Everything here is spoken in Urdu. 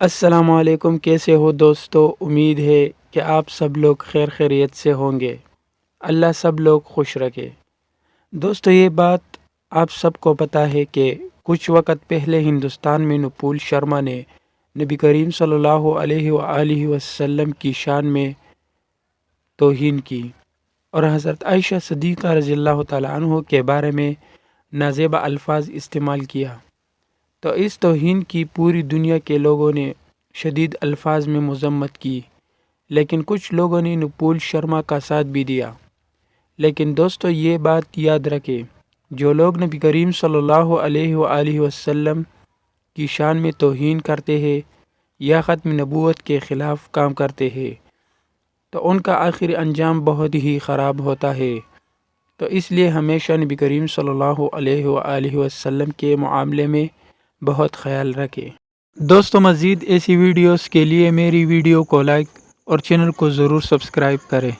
السلام علیکم، کیسے ہو دوستو؟ امید ہے کہ آپ سب لوگ خیر خیریت سے ہوں گے۔ اللہ سب لوگ خوش رکھے۔ دوستو، یہ بات آپ سب کو پتہ ہے کہ کچھ وقت پہلے ہندوستان میں نپول شرما نے نبی کریم صلی اللہ علیہ وآلہ وسلم کی شان میں توہین کی اور حضرت عائشہ صدیقہ رضی اللہ تعالیٰ عنہ کے بارے میں نازیبہ الفاظ استعمال کیا۔ تو اس توہین کی پوری دنیا کے لوگوں نے شدید الفاظ میں مذمت کی، لیکن کچھ لوگوں نے نپول شرما کا ساتھ بھی دیا۔ لیکن دوستو، یہ بات یاد رکھیں، جو لوگ نبی کریم صلی اللہ علیہ وآلہ وسلم کی شان میں توہین کرتے ہیں یا ختم نبوت کے خلاف کام کرتے ہیں تو ان کا آخری انجام بہت ہی خراب ہوتا ہے۔ تو اس لیے ہمیشہ نبی کریم صلی اللہ علیہ وآلہ وسلم کے معاملے میں بہت خیال رکھیں۔ دوستو، مزید ایسی ویڈیوز کے لیے میری ویڈیو کو لائک اور چینل کو ضرور سبسکرائب کریں۔